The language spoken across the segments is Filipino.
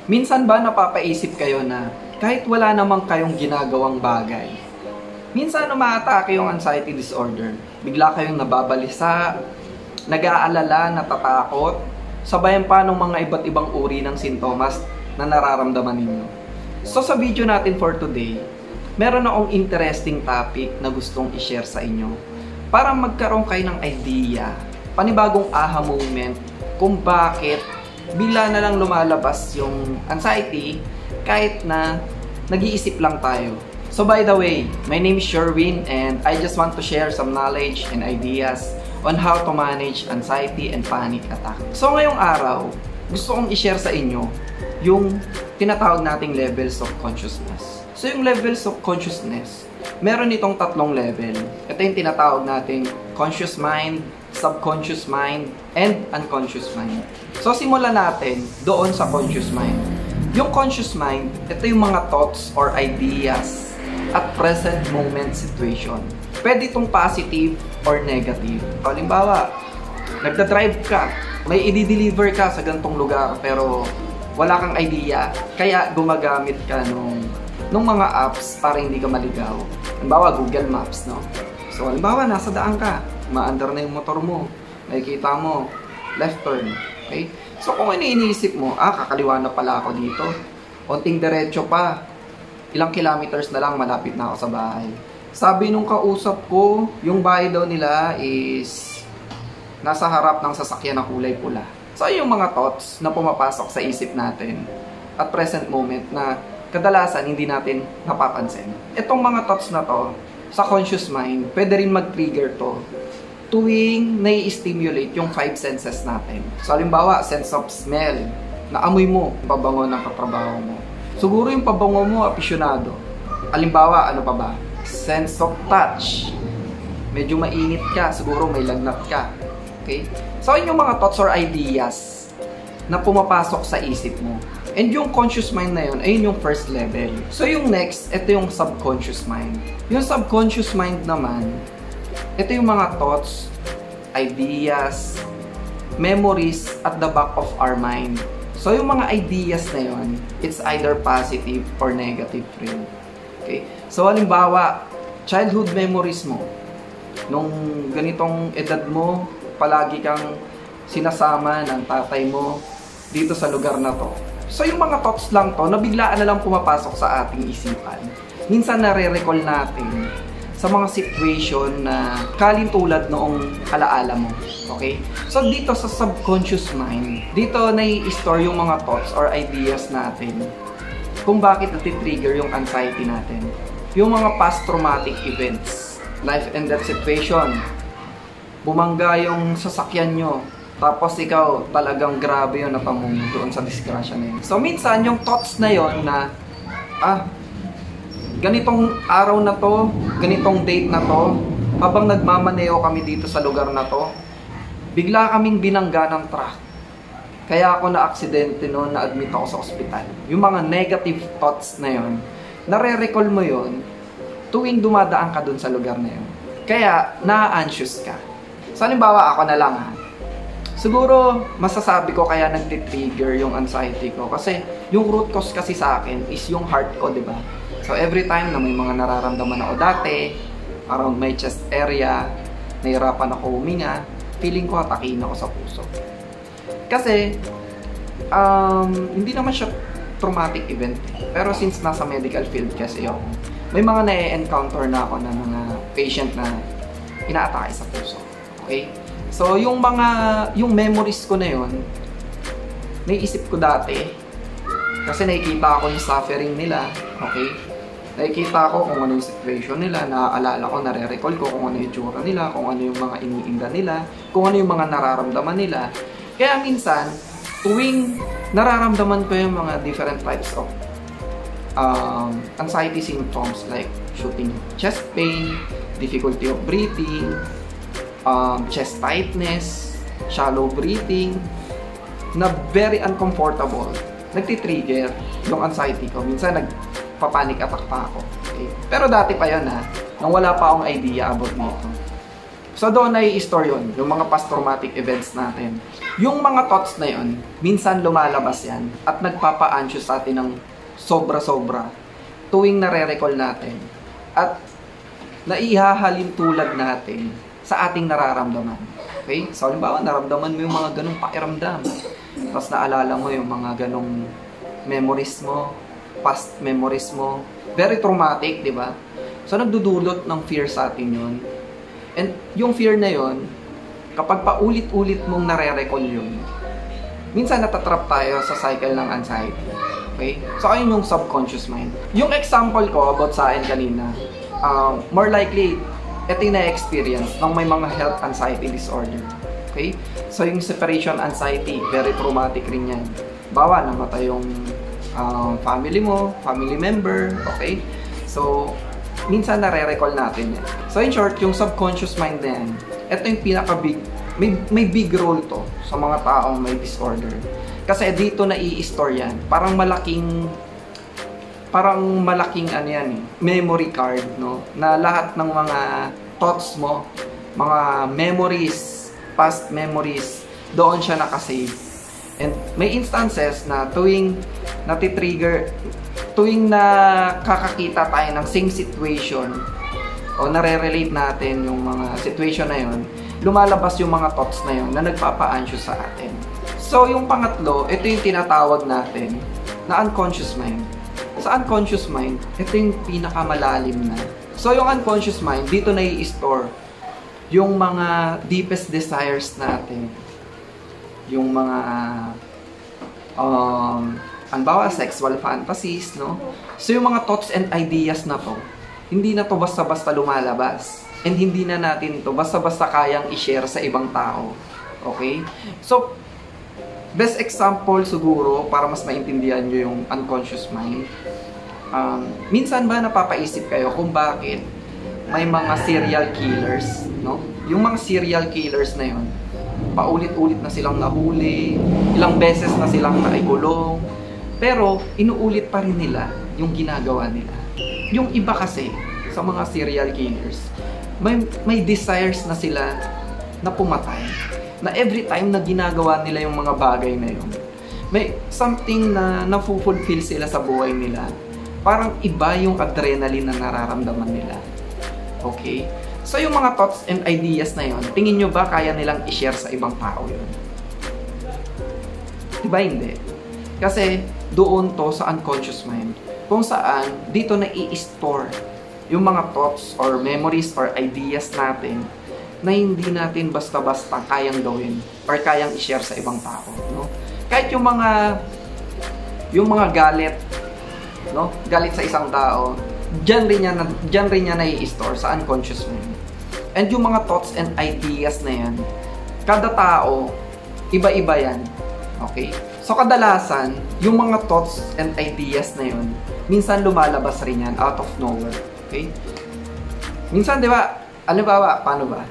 Minsan ba napapaisip kayo na kahit wala namang kayong ginagawang bagay, minsan umaatake yung anxiety disorder. Bigla kayong nababalisa, nag-aalala, natatakot, sabayan pa ng mga iba't ibang uri ng sintomas na nararamdaman ninyo. So sa video natin for today, meron akong interesting topic na gustong i-share sa inyo para magkaroon kayo ng idea, panibagong aha moment kung bakit bigla na lang lumalabas yung anxiety kahit na nag-iisip lang tayo. So by the way, my name is Sherwin and I just want to share some knowledge and ideas on how to manage anxiety and panic attack. So ngayong araw, gusto kong i-share sa inyo yung tinatawag nating levels of consciousness. So yung levels of consciousness, meron itong tatlong level. Ito yung tinatawag nating conscious mind, subconscious mind, and unconscious mind. So simulan natin doon sa conscious mind. Yung conscious mind, ito yung mga thoughts or ideas at present moment situation. Pwede itong positive or negative. Halimbawa, nagda-drive ka, may i-deliver ka sa gantong lugar pero wala kang idea, kaya gumagamit ka nung mga apps para hindi ka maligaw. Halimbawa, Google Maps, no? So, halimbawa, nasa daan ka, maandar na yung motor mo, nakikita mo, left turn, okay? So, kung ano iniisip mo, kakaliwa na pala ako dito, konting diretso pa, ilang kilometers na lang, malapit na ako sa bahay. Sabi nung kausap ko, yung bahay daw nila is nasa harap ng sasakyan na kulay pula. So, yung mga thoughts na pumapasok sa isip natin at present moment na kadalasan hindi natin napapansin. Itong mga thoughts na to, sa conscious mind, pwede rin mag-trigger to tuwing nai-stimulate yung 5 senses natin. So, halimbawa, sense of smell. Naamoy mo, pabango ng katrabaho mo. Siguro yung pabango mo, apisyonado. Halimbawa, ano pa ba? Sense of touch. Medyo mainit ka, siguro may lagnat ka. Okay? So, yun yung mga thoughts or ideas na pumapasok sa isip mo. And yung conscious mind na yun, ayun yung first level. So, yung next, ito yung subconscious mind. Yung subconscious mind naman, ito yung mga thoughts, ideas, memories at the back of our mind. So, yung mga ideas na yun, it's either positive or negative rin. Okay? So, halimbawa, childhood memories mo, nung ganitong edad mo, palagi kang sinasama ng tatay mo dito sa lugar na to. So, yung mga thoughts lang to, na biglaan na lang pumapasok sa ating isipan. Minsan nare-recall natin sa mga situation na kalintulad noong alaala mo. Okay? So, dito sa subconscious mind, dito nai-store yung mga thoughts or ideas natin kung bakit nati-trigger yung anxiety natin. Yung mga past traumatic events, life and death situation, bumangga yung sasakyan nyo, tapos ikaw talagang grabe yun napamunod doon sa disgrasya na yun. So minsan yung thoughts na yun na ganitong araw na to, ganitong date na to, habang nagmamaneo kami dito sa lugar na to, bigla kaming binangga ng truck. Kaya ako na-aksidente noon, na-admit ako sa ospital. Yung mga negative thoughts na yun, nare-recall mo yun tuwing dumadaan ka doon sa lugar na yun. Kaya na-anxious ka. So, halimbawa, ako na lang siguro, masasabi ko kaya nagtitrigger yung anxiety ko. Kasi, yung root cause kasi sa akin is yung heart ko, di ba? So, every time na may mga nararamdaman ako dati, around my chest area, nahirapan ako huminga, feeling ko atakin ako sa puso. Kasi, hindi naman siya traumatic event. Pero since nasa medical field kasi ako, may mga na-encounter na ako ng mga patient na inaatake sa puso. Okay? So, yung memories ko na yun, naiisip ko dati, kasi nakikita ko yung suffering nila, okay? Nakikita ko kung ano yung situation nila, naaalala ko, nare-recall ko kung ano yung tsura nila, kung ano yung mga iniinda nila, kung ano yung mga nararamdaman nila. Kaya minsan, tuwing nararamdaman ko yung mga different types of anxiety symptoms like shooting chest pain, difficulty of breathing, chest tightness, shallow breathing, na very uncomfortable, nagtitrigger yung anxiety ko. Minsan nagpa-panic attack pa ako. Okay? Pero dati pa yun nang wala pa akong idea about nito. So doon ay i-store yun, yung mga past traumatic events natin. Yung mga thoughts na yun, minsan lumalabas yan at nagpapa-anxious sa atin ng sobra-sobra tuwing nare-recall natin at naihahalin tulad natin sa ating nararamdaman. Okay? So halimbawa, naramdaman mo yung mga ganong pakiramdam. Tapos naalala mo yung mga ganong memories mo, past memories mo. Very traumatic, di ba? So nagdudulot ng fear sa atin yun. And yung fear na yon, kapag paulit-ulit mong nare-recall yun, minsan natatrap tayo sa cycle ng anxiety. Okay? So ayun yung subconscious mind. Yung example ko about sa akin kanina, more likely, ito yung na-experience ng may mga health anxiety disorder. Okay? So yung separation anxiety, very traumatic rin yan. Bawa, namatay yung family mo, family member, okay? So, minsan nare-recall natin yan. So in short, yung subconscious mind na yan, ito yung pinaka-big, may big role to sa mga taong may disorder. Kasi dito na i-store yan. Parang malaking ano yan, memory card, no? Na lahat ng mga thoughts mo, mga memories, past memories, doon siya nakasave. And may instances na tuwing nakakakita tayo ng same situation o nare-relate natin yung mga situation na yun, lumalabas yung mga thoughts na yun na nagpapa-anxious sa atin. So, yung pangatlo, ito yung tinatawag natin na unconscious mind. Sa unconscious mind, ito yung pinakamalalim na. So, yung unconscious mind, dito na i-store yung mga deepest desires natin. Yung mga halimbawa, sexual fantasies, no? So, yung mga thoughts and ideas na to, hindi na to basta-basta lumalabas. And hindi na natin ito basta-basta kayang i-share sa ibang tao. Okay? So, best example siguro, para mas maintindihan nyo yung unconscious mind, minsan ba napapaisip kayo kung bakit may mga serial killers, no? Yung mga serial killers na yun, paulit-ulit na silang nahuli, ilang beses na silang naikulong, pero inuulit pa rin nila yung ginagawa nila. Yung iba kasi, sa mga serial killers, may desires na sila na pumatay. Na every time na ginagawa nila yung mga bagay na yun, may something na na-fulfill sila sa buhay nila. Parang iba yung adrenaline na nararamdaman nila. Okay? So yung mga thoughts and ideas na yun, tingin nyo ba kaya nilang i-share sa ibang tao yun? Diba hindi? Kasi doon to sa unconscious mind, kung saan dito na i-store yung mga thoughts or memories or ideas natin na hindi natin basta-basta kayang gawin or kayang i-share sa ibang tao, no? Kahit yung mga galit, no? Galit sa isang tao, diyan rin niya na i-store sa unconscious mind. And yung mga thoughts and ideas na yan, kada tao, iba-iba yan. Okay? So kadalasan, yung mga thoughts and ideas na yun, minsan lumalabas rin yan out of nowhere. Okay? Minsan, di ba, halimbawa, paano ba?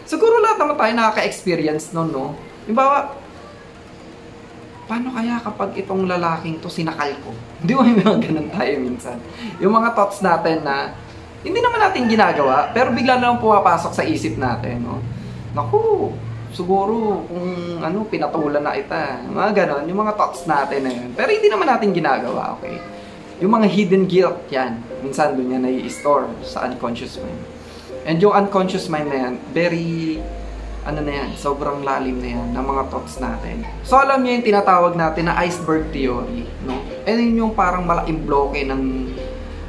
Siguro lahat naman tayo nakaka-experience nun, no? Halimbawa, paano kaya kapag itong lalaking to sinakal ko? Di ba may mga ganun tayo minsan? Yung mga thoughts natin na hindi naman natin ginagawa, pero bigla na lang pumapasok sa isip natin, no? Naku, siguro kung pinatulan na ita. Mga ganon, yung mga thoughts natin na yun. Pero hindi naman natin ginagawa, okay? Yung mga hidden guilt, yan. Minsan doon yan na-i-store sa unconscious mind. And yung unconscious mind na yan, very, sobrang lalim na yan ng mga thoughts natin. So alam niyo yung tinatawag natin na iceberg theory, no? And yun yung parang malaking bloke ng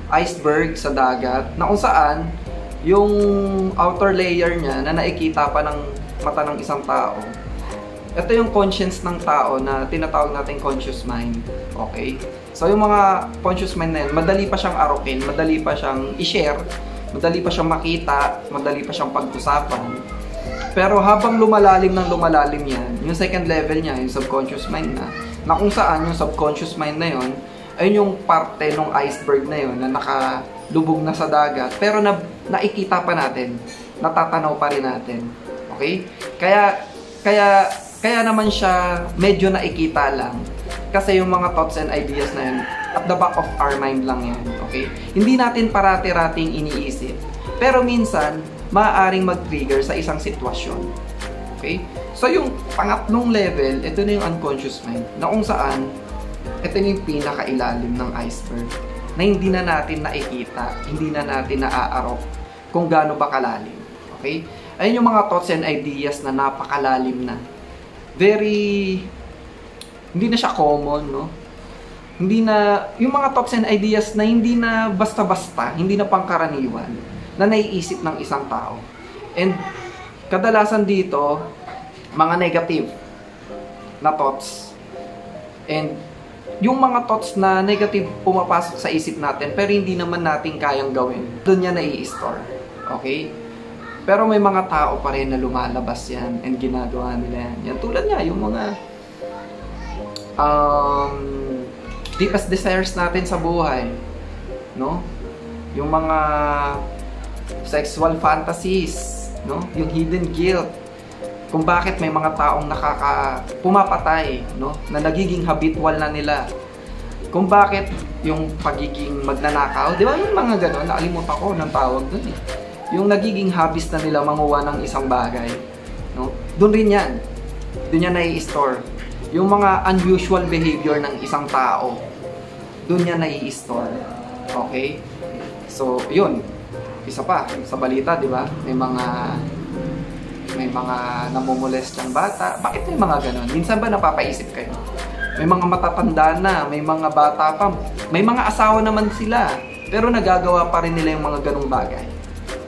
iceberg sa dagat, na kung saan, yung outer layer niya na nakikita pa ng mata ng isang tao. Ito yung conscience ng tao na tinatawag natin conscious mind. Okay? So yung mga conscious mind na yun, madali pa siyang arukin, madali pa siyang i-share, madali pa siyang makita, madali pa siyang pag-usapan. Pero habang lumalalim yan, yung second level niya, yung subconscious mind na kung saan yung subconscious mind na yun, ayun yung parte ng iceberg na yun na nakalubog na sa dagat, pero nakikita pa natin, natatanaw pa rin natin. Okay? Kaya naman siya medyo nakikita lang. Kasi yung mga thoughts and ideas na yun, at the back of our mind lang yan. Okay? Hindi natin parati-rating iniisip. Pero minsan, maaaring mag-trigger sa isang sitwasyon. Okay? So yung pangatlong level, ito na yung unconscious mind, na kung saan, ito na yung pinakailalim ng iceberg, na hindi na natin nakikita, hindi na natin naaarok kung gaano ba kalalim. Okay? Ayun yung mga thoughts and ideas na napakalalim na. Very, hindi na siya common, no? Hindi na, yung mga thoughts and ideas na hindi na basta-basta, hindi na pangkaraniwan, na naiisip ng isang tao. And kadalasan dito, mga negative na thoughts. And yung mga thoughts na negative pumapasok sa isip natin, pero hindi naman natin kayang gawin, doon yan nai-store. Okay? Pero may mga tao pa rin na lumalabas yan and ginagawa nila yan. Yan tulad niya, yung mga deepest desires natin sa buhay, no? Yung mga sexual fantasies, no? Yung hidden guilt, kung bakit may mga taong pumapatay, no? Na nagiging habitual na nila, kung bakit yung pagiging magnanakaw, di ba yung mga gano'n, nakalimutan ko ng tawag doon eh, yung nagiging habits na nila manguha ng isang bagay, no? Doon rin yan, doon yan nai-store. Yung mga unusual behavior ng isang tao, doon yan nai-store. Okay? So, yun. Isa pa, sa balita, di ba? May mga namumolestang bata. Bakit may mga ganon? Minsan ba napapaisip kayo? May mga matatanda na, may mga bata pa, may mga asawa naman sila, pero nagagawa pa rin nila yung mga ganong bagay.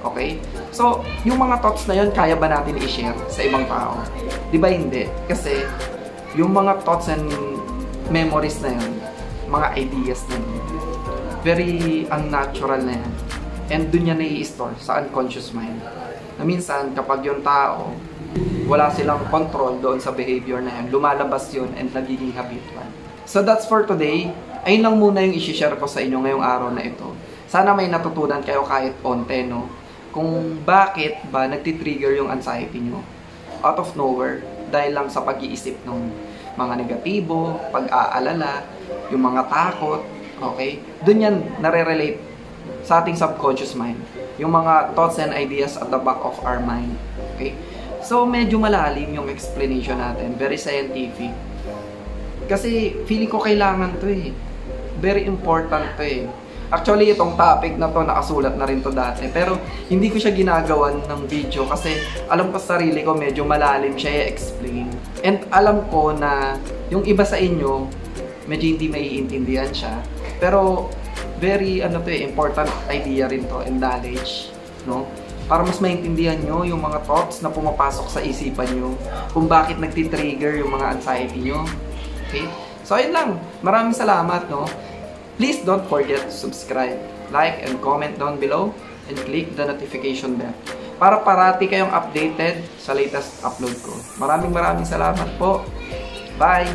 Okay? So, yung mga thoughts na yun, kaya ba natin i-share sa ibang tao? Di ba hindi? Kasi, yung mga thoughts and memories na yun, mga ideas na yun, very unnatural na yan. And dun yan nai-store sa unconscious mind. Na minsan, kapag yung tao, wala silang control doon sa behavior na yan, lumalabas yun and nagiging habitual. So that's for today. Ayun lang muna yung i-share ko sa inyo ngayong araw na ito. Sana may natutunan kayo kahit onte, no? Kung bakit ba nagtitrigger yung anxiety nyo out of nowhere dahil lang sa pag-iisip ng mga negatibo, pag-aalala, yung mga takot, okay? Doon yan nare-relate sa ating subconscious mind. Yung mga thoughts and ideas at the back of our mind, okay? So, medyo malalim yung explanation natin. Very scientific. Kasi, feeling ko kailangan to eh. Very important to eh. Actually, itong topic na to, nakasulat na rin to dati. Pero, hindi ko siya ginagawan ng video kasi alam ko sa sarili ko, medyo malalim siya i-explain. And alam ko na yung iba sa inyo, medyo hindi maiintindihan siya. Pero, very, important idea rin to and knowledge, no? Para mas maintindihan nyo yung mga thoughts na pumapasok sa isipan nyo, kung bakit nagtitrigger yung mga anxiety nyo. Okay? So, ayun lang. Maraming salamat, no? Please don't forget to subscribe, like, and comment down below, and click the notification bell para parati kayong updated sa latest upload ko. Maraming salamat po. Bye!